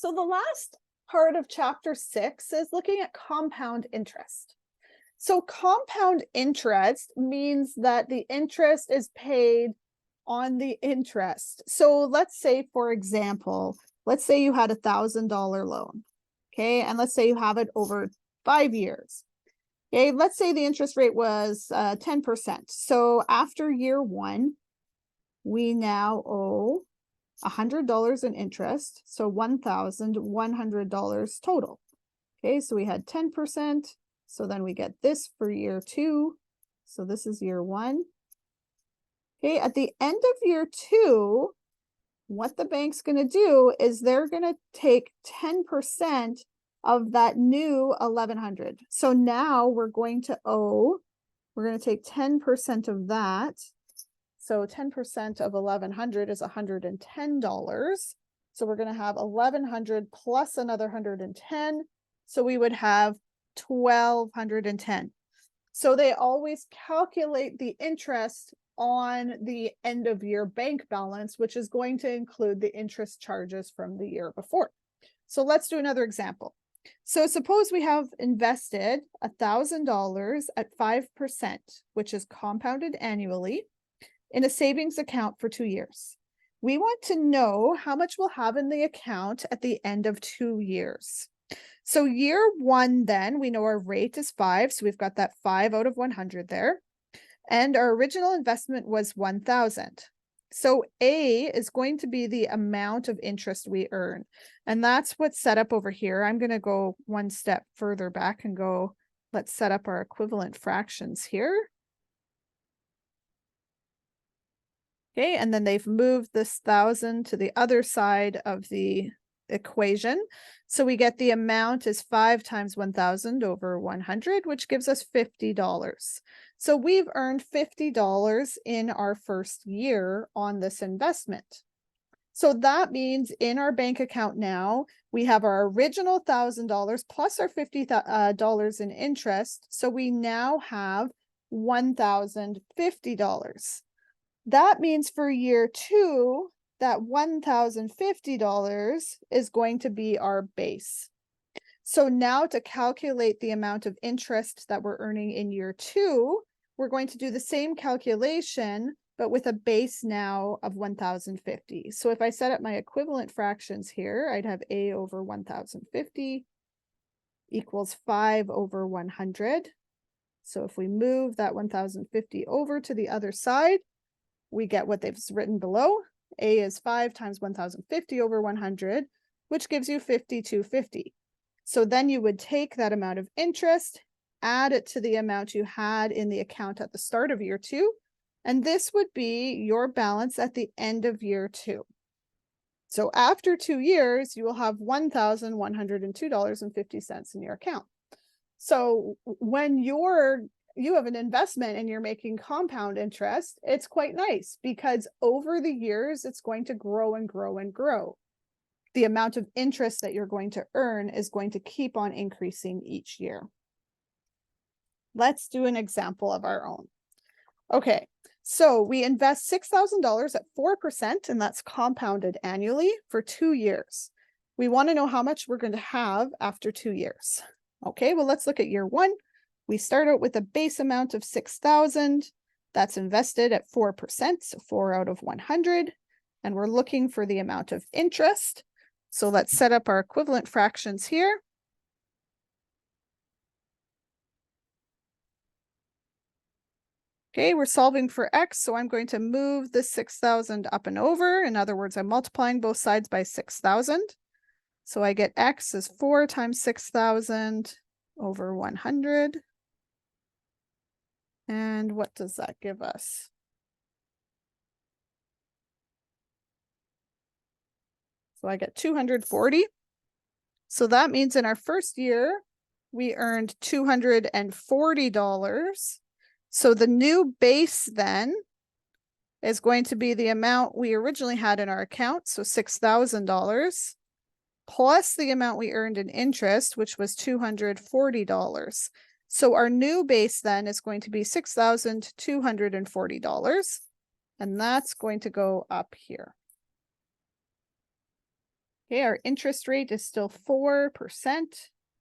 So the last part of chapter 6 is looking at compound interest. So compound interest means that the interest is paid on the interest. So let's say, for example, let's say you had $1,000 loan. Okay, and let's say you have it over 5 years. Okay, let's say the interest rate was 10%. So after year 1, we now owe $100 in interest, so $1,100 total. Okay, so we had 10%, so then we get this for year 2. So this is year 1. Okay, at the end of year 2, what the bank's going to do is they're going to take 10% of that new 1,100. So now we're going to take 10% of that. So 10% of 1,100 is $110. So we're going to have 1,100 plus another 110. So we would have 1,210. So they always calculate the interest on the end of year bank balance, which is going to include the interest charges from the year before. So let's do another example. So suppose we have invested $1,000 at 5%, which is compounded annually, in a savings account for 2 years. We want to know how much we'll have in the account at the end of 2 years. So year 1, then we know our rate is 5. So we've got that 5 out of 100 there. And our original investment was 1,000. So A is going to be the amount of interest we earn. And that's what's set up over here. I'm going to go one step further back and go, let's set up our equivalent fractions here. Okay, and then they've moved this 1,000 to the other side of the equation. So we get the amount is 5 times 1,000 over 100, which gives us $50. So we've earned $50 in our first year on this investment. So that means in our bank account now, we have our original $1,000 plus our $50 in interest. So we now have $1,050. That means for year 2, that $1,050 is going to be our base. So now to calculate the amount of interest that we're earning in year 2, we're going to do the same calculation, but with a base now of 1,050. So if I set up my equivalent fractions here, I'd have A over 1,050 equals 5 over 100. So if we move that 1,050 over to the other side, we get what they've written below. A is 5 times 1,050 over 100, which gives you 5,250. So then you would take that amount of interest, add it to the amount you had in the account at the start of year 2, and this would be your balance at the end of year 2. So after 2 years, you will have $1,102.50 in your account. So when you have an investment and you're making compound interest, it's quite nice because over the years, it's going to grow and grow and grow. The amount of interest that you're going to earn is going to keep on increasing each year. Let's do an example of our own. Okay, so we invest $6,000 at 4%, and that's compounded annually for 2 years. We want to know how much we're going to have after 2 years. Okay, well, let's look at year 1. We start out with a base amount of 6,000. That's invested at 4%, so 4 out of 100. And we're looking for the amount of interest. So let's set up our equivalent fractions here. Okay, we're solving for x, so I'm going to move the 6,000 up and over. In other words, I'm multiplying both sides by 6,000. So I get x is 4 times 6,000 over 100. And what does that give us? So I get 240. So that means in our first year, we earned $240. So the new base then is going to be the amount we originally had in our account, so $6,000, plus the amount we earned in interest, which was $240. So our new base then is going to be $6,240, and that's going to go up here. Okay, our interest rate is still 4%.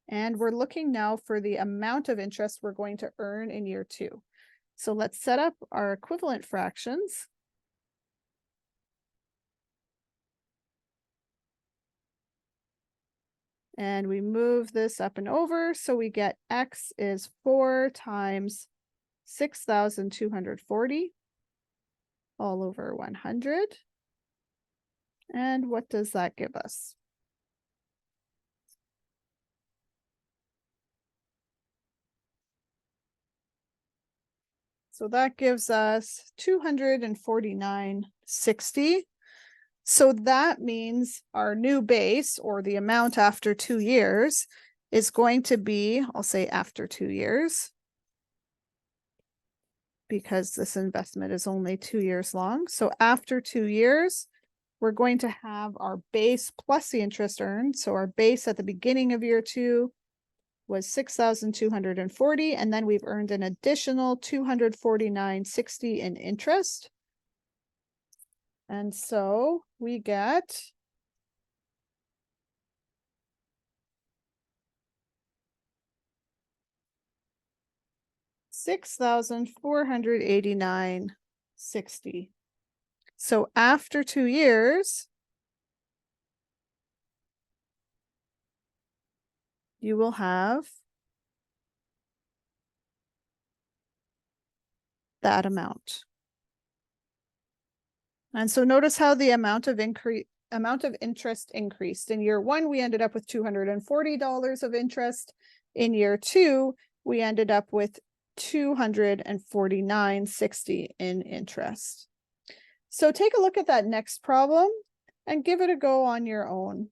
And we're looking now for the amount of interest we're going to earn in year 2. So let's set up our equivalent fractions. And we move this up and over. So we get x is 4 times 6,240 all over 100. And what does that give us? So that gives us 249.60. So that means our new base, or the amount after 2 years, is going to be, I'll say after 2 years, because this investment is only 2 years long. So after 2 years, we're going to have our base plus the interest earned. So our base at the beginning of year 2 was 6,240, and then we've earned an additional 249.60 in interest. And so we get $6,489.60. So after 2 years, you will have that amount. And so notice how the amount of interest increased. In year 1, we ended up with $240 of interest. In year 2, we ended up with $249.60 in interest. So take a look at that next problem and give it a go on your own.